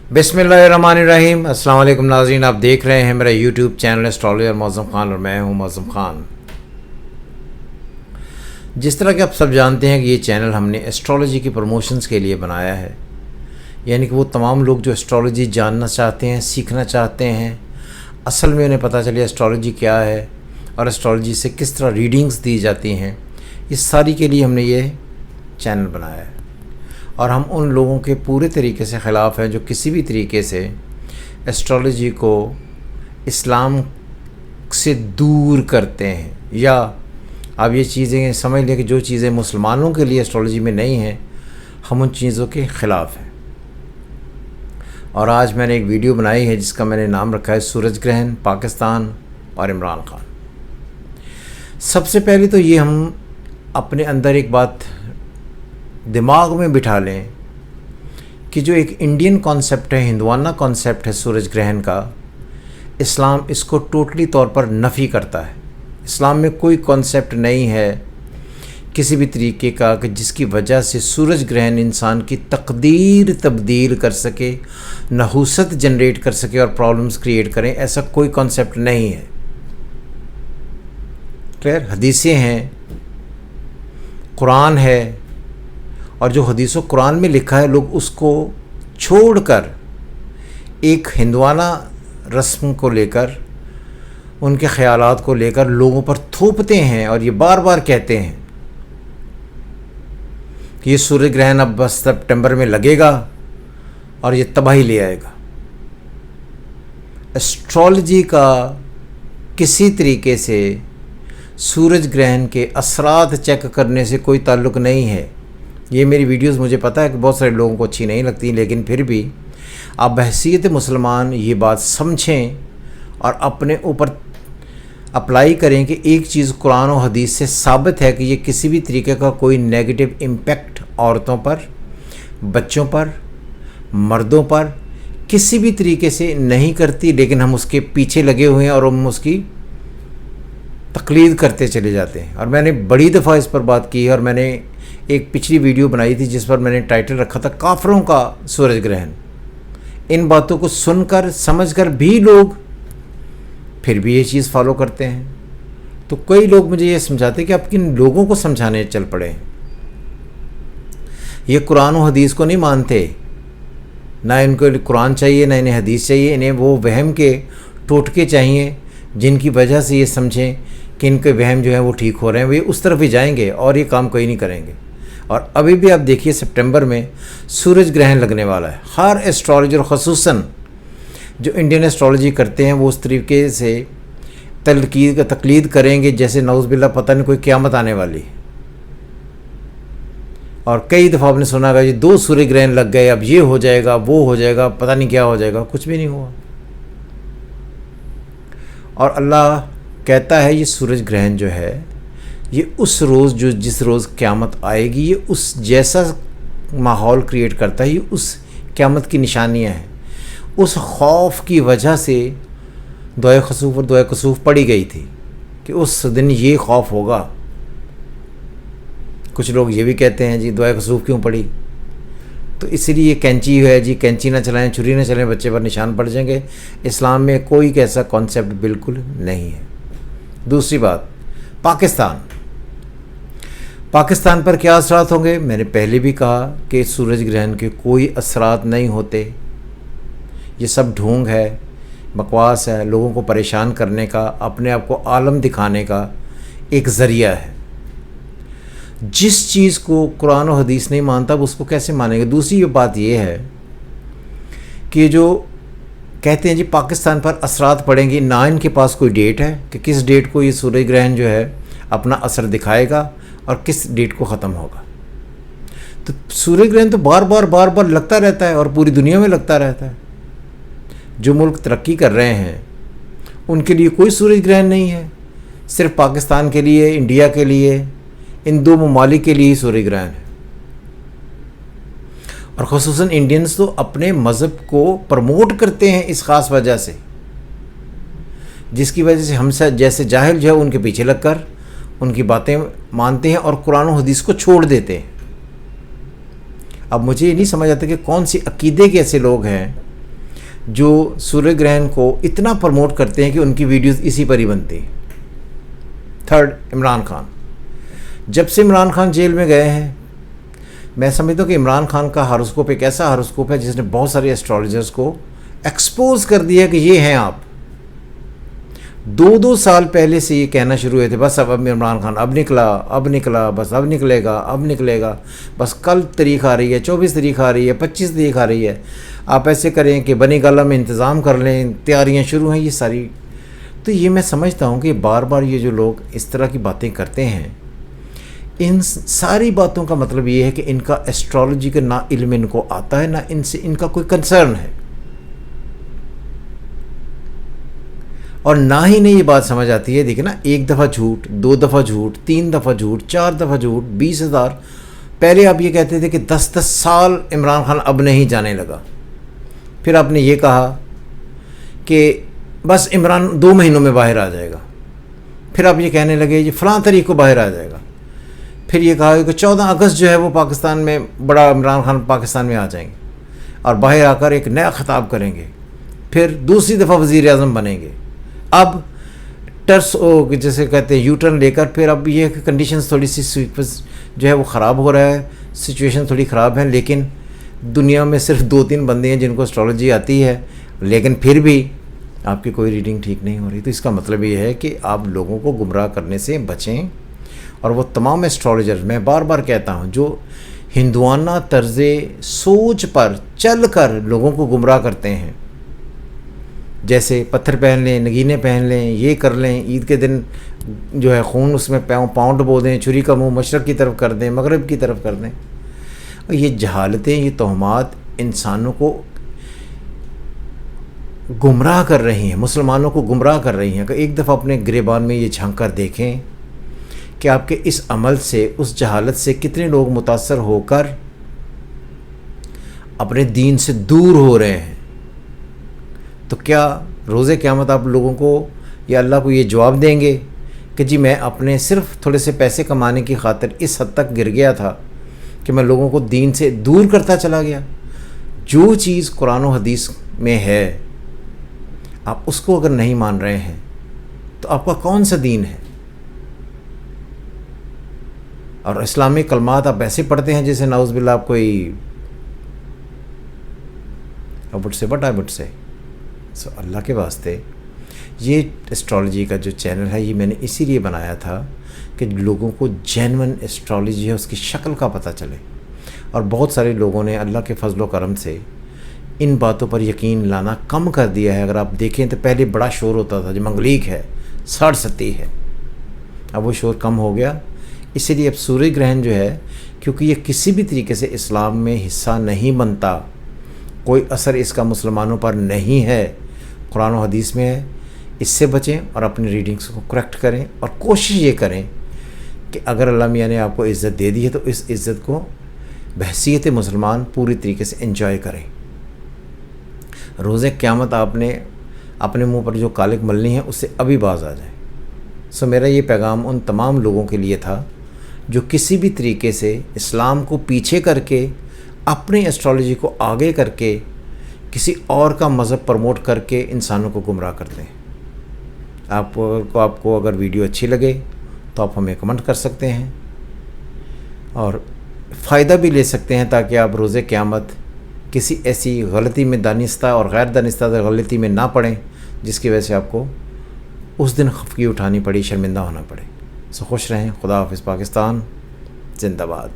बिस्मिल्लाहिर्रहमानिर्रहीम। अस्सलाम वालेकुम नाज़रीन, आप देख रहे हैं मेरा YouTube channel astrologer Mauzam Khan और मैं हूं मौज़म ख़ान। जिस तरह कि आप सब जानते हैं कि ये चैनल हमने एस्ट्रोलॉजी की प्रमोशंस के लिए बनाया है, यानी कि वो तमाम लोग जो एस्ट्रोलॉजी जानना चाहते हैं, सीखना चाहते हैं, असल में उन्हें पता चले एस्ट्रोलॉजी क्या है और एस्ट्रोलॉजी से किस तरह रीडिंग्स दी जाती हैं, इस सारी के लिए हमने ये चैनल बनाया है। और हम उन लोगों के पूरे तरीके से ख़िलाफ़ हैं जो किसी भी तरीके से एस्ट्रोलॉजी को इस्लाम से दूर करते हैं, या आप ये चीज़ें समझ लें कि जो चीज़ें मुसलमानों के लिए एस्ट्रोलॉजी में नहीं हैं, हम उन चीज़ों के ख़िलाफ़ हैं। और आज मैंने एक वीडियो बनाई है जिसका मैंने नाम रखा है सूरज ग्रहण, पाकिस्तान और इमरान खान। सबसे पहले तो ये हम अपने अंदर एक बात दिमाग में बिठा लें कि जो एक इंडियन कॉन्सेप्ट है, हिंदुआना कॉन्सेप्ट है सूरज ग्रहण का, इस्लाम इसको टोटली तौर पर नफ़ी करता है। इस्लाम में कोई कॉन्सेप्ट नहीं है किसी भी तरीके का कि जिसकी वजह से सूरज ग्रहण इंसान की तकदीर तब्दील कर सके, नहूसत जनरेट कर सके और प्रॉब्लम्स क्रिएट करें। ऐसा कोई कॉन्सेप्ट नहीं है। क्लियर? हदीसें हैं, कुरान है, और जो हदीस व कुरान में लिखा है लोग उसको छोड़कर एक हिंदुआना रस्म को लेकर, उनके ख़यालात को लेकर लोगों पर थोपते हैं और ये बार बार कहते हैं कि ये सूर्य ग्रहण अब बस सितंबर में लगेगा और ये तबाही ले आएगा। एस्ट्रोलॉजी का किसी तरीके से सूरज ग्रहण के असरात चेक करने से कोई ताल्लुक़ नहीं है। ये मेरी वीडियोस मुझे पता है कि बहुत सारे लोगों को अच्छी नहीं लगती, लेकिन फिर भी आप बहसीयत मुसलमान ये बात समझें और अपने ऊपर अप्लाई करें कि एक चीज़ कुरान और हदीस से साबित है कि ये किसी भी तरीके का कोई नेगेटिव इम्पैक्ट औरतों पर, बच्चों पर, मर्दों पर किसी भी तरीके से नहीं करती, लेकिन हम उसके पीछे लगे हुए हैं और हम उसकी तकलीद करते चले जाते हैं। और मैंने बड़ी दफ़ा इस पर बात की है और मैंने एक पिछली वीडियो बनाई थी जिस पर मैंने टाइटल रखा था काफरों का सूरज ग्रहण। इन बातों को सुनकर समझकर भी लोग फिर भी ये चीज़ फॉलो करते हैं। तो कई लोग मुझे ये समझाते कि आप किन लोगों को समझाने चल पड़े हैं। ये कुरान और हदीस को नहीं मानते, ना इनको कुरान चाहिए ना इन्हें हदीस चाहिए, इन्हें वो वहम के टोटके चाहिए जिनकी वजह से ये समझें कि इनके वहम जो है वो ठीक हो रहे हैं। वे उस तरफ ही जाएंगे और ये काम कोई नहीं करेंगे। और अभी भी आप देखिए सितंबर में सूरज ग्रहण लगने वाला है। हर एस्ट्रोलॉजर, ख़ुसूसन जो इंडियन एस्ट्रोलॉजी करते हैं, वो उस तरीके से तकलीद करेंगे जैसे नौज़ुबिल्लाह पता नहीं कोई क़यामत आने वाली है। और कई दफ़ा आपने सुना होगा जी 2 सूर्य ग्रहण लग गए, अब ये हो जाएगा, वो हो जाएगा, पता नहीं क्या हो जाएगा। कुछ भी नहीं हुआ। और अल्लाह कहता है ये सूरज ग्रहण जो है ये उस रोज़ जो जिस रोज़ क़यामत आएगी, ये उस जैसा माहौल क्रिएट करता है। ये उस क़यामत की निशानियां हैं। उस खौफ की वजह से दुआ खसूफ और दुआ कसूफ पड़ी गई थी कि उस दिन ये खौफ होगा। कुछ लोग ये भी कहते हैं जी दुआ कसूफ क्यों पड़ी, तो इसलिए कैंची है जी, कैंची ना चलाएं, छुरी ना चलाएं, बच्चे पर निशान पड़ जाएंगे। इस्लाम में कोई ऐसा कॉन्सेप्ट बिल्कुल नहीं है। दूसरी बात, पाकिस्तान पर क्या असरात होंगे? मैंने पहले भी कहा कि सूरज ग्रहण के कोई असरात नहीं होते। ये सब ढोंग है, बकवास है, लोगों को परेशान करने का, अपने आप को आलम दिखाने का एक ज़रिया है। जिस चीज़ को कुरान और हदीस नहीं मानता वो उसको कैसे मानेंगे? दूसरी बात ये है कि जो कहते हैं जी पाकिस्तान पर असरात पड़ेंगे, ना इनके पास कोई डेट है कि किस डेट को ये सूरज ग्रहण जो है अपना असर दिखाएगा और किस डेट को ख़त्म होगा। तो सूर्य ग्रहण तो बार बार लगता रहता है और पूरी दुनिया में लगता रहता है। जो मुल्क तरक्की कर रहे हैं उनके लिए कोई सूरज ग्रहण नहीं है, सिर्फ पाकिस्तान के लिए, इंडिया के लिए, इन 2 ममालिक के लिए ही सूर्य ग्रहण है। और ख़ुसूसन इंडियंस तो अपने मज़हब को प्रमोट करते हैं इस ख़ास वजह से, जिसकी वजह से हम जैसे जाहिल जो है उनके पीछे लगकर उनकी बातें मानते हैं और कुरान और हदीस को छोड़ देते हैं। अब मुझे ये नहीं समझ आता कि कौन सी अकीदे के ऐसे लोग हैं جو सूर्य ग्रहण को इतना प्रमोट करते हैं कि उनकी वीडियोस इसी पर ही बनती हैं। थर्ड, इमरान खान। जब से इमरान खान जेल में गए हैं, मैं समझता हूँ कि इमरान खान का हॉरोस्कोप एक ऐसा हॉरोस्कोप है जिसने बहुत सारे एस्ट्रोलॉजर्स को एक्सपोज कर दिया कि ये हैं आप। 2-2 साल पहले से ये कहना शुरू हुए थे, बस अब इमरान खान अब निकला, बस अब निकलेगा, बस कल तारीख आ रही है, 24 तारीख आ रही है, 25 तारीख आ रही है, आप ऐसे करें कि बनी गाला में इंतज़ाम कर लें, तैयारियां शुरू हैं, ये सारी। तो ये मैं समझता हूँ कि बार बार ये जो लोग इस तरह की बातें करते हैं, इन सारी बातों का मतलब ये है कि इनका एस्ट्रोलॉजी का ना इल्म इनको आता है, ना इनसे इनका कोई कंसर्न है, और ना ही नहीं ये बात समझ आती है। देखिए ना, 1 दफ़ा झूठ, 2 दफ़ा झूठ, 3 दफ़ा झूठ, 4 दफ़ा झूठ, 20,000। पहले आप ये कहते थे कि 10-10 साल इमरान खान अब नहीं जाने लगा, फिर आपने ये कहा कि बस इमरान 2 महीनों में बाहर आ जाएगा, फिर आप ये कहने लगे जी फ़लाँ तारीख को बाहर आ जाएगा, फिर ये कहा कि 14 अगस्त जो है वो पाकिस्तान में बड़ा इमरान खान पाकिस्तान में आ जाएंगे और बाहर आकर एक नया ख़िताब करेंगे, फिर दूसरी दफ़ा वज़ीर आज़म बनेंगे। अब टर्स जैसे कहते हैं यू टर्न लेकर फिर अब ये कंडीशंस थोड़ी सी जो है वो ख़राब हो रहा है, सिचुएशन थोड़ी ख़राब है, लेकिन दुनिया में सिर्फ 2-3 बंदे हैं जिनको एस्ट्रोलॉजी आती है, लेकिन फिर भी आपकी कोई रीडिंग ठीक नहीं हो रही। तो इसका मतलब ये है कि आप लोगों को गुमराह करने से बचें, और वो तमाम एस्ट्रोलॉजर, मैं बार बार कहता हूँ, जो हिंदुआना तर्ज़ सोच पर चल कर लोगों को गुमराह करते हैं, जैसे पत्थर पहन लें, नगीने पहन लें, ये कर लें, ईद के दिन जो है खून उसमें पाउंड बो दें, छुरी का मुंह मशरक़ की तरफ कर दें, मगरब की तरफ कर दें, और ये जहालतें, ये तोहमात इंसानों को गुमराह कर रही हैं, मुसलमानों को गुमराह कर रही हैं। कि एक दफ़ा अपने गिरेबान में ये झांक कर देखें कि आपके इस अमल से, उस जहालत से कितने लोग मुतासर होकर अपने दीन से दूर हो रहे हैं। तो क्या रोज़े क़यामत आप लोगों को या अल्लाह को ये जवाब देंगे कि जी मैं अपने सिर्फ़ थोड़े से पैसे कमाने की खातिर इस हद तक गिर गया था कि मैं लोगों को दीन से दूर करता चला गया? जो चीज़ कुरान और हदीस में है, आप उसको अगर नहीं मान रहे हैं तो आपका कौन सा दीन है? और इस्लामी कलमात आप ऐसे पढ़ते हैं जैसे नाउज़ बिल्लाह आप कोई आई वुड से सो अल्लाह के वास्ते ये एस्ट्रोलॉजी का जो चैनल है ये मैंने इसीलिए बनाया था कि लोगों को जेन्युइन एस्ट्रोलॉजी है उसकी शक्ल का पता चले। और बहुत सारे लोगों ने अल्लाह के फजल व करम से इन बातों पर यकीन लाना कम कर दिया है। अगर आप देखें तो पहले बड़ा शोर होता था, जो मंगलीक है, साढ़ सती है, अब वो शोर कम हो गया। इसीलिए अब सूर्य ग्रहण जो है, क्योंकि ये किसी भी तरीके से इस्लाम में हिस्सा नहीं बनता, कोई असर इसका मुसलमानों पर नहीं है, कुरान और हदीस में है, इससे बचें और अपनी रीडिंग्स को करेक्ट करें। और कोशिश ये करें कि अगर अल्लाह मियाँ ने आपको इज़्ज़त दे दी है तो इस इज़्ज़त को बहसीयत मुसलमान पूरी तरीके से एंजॉय करें। रोज़े क़यामत आपने अपने मुंह पर जो कालिक मलनी है उससे अभी बाज आ जाए। सो मेरा ये पैगाम उन तमाम लोगों के लिए था जो किसी भी तरीके से इस्लाम को पीछे करके, अपनी एस्ट्रोलॉजी को आगे करके, किसी और का मज़हब प्रमोट करके इंसानों को गुमराह करते हैं। आपको अगर वीडियो अच्छी लगे तो आप हमें कमेंट कर सकते हैं और फ़ायदा भी ले सकते हैं, ताकि आप रोज़े क़यामत किसी ऐसी गलती में, दानिस्ता और गैर दानिस्ता गलती में ना पड़ें जिसकी वजह से आपको उस दिन खफगी उठानी पड़ी, शर्मिंदा होना पड़े। सो खुश रहें। खुदा हाफ़िज़। पाकिस्तान जिंदाबाद।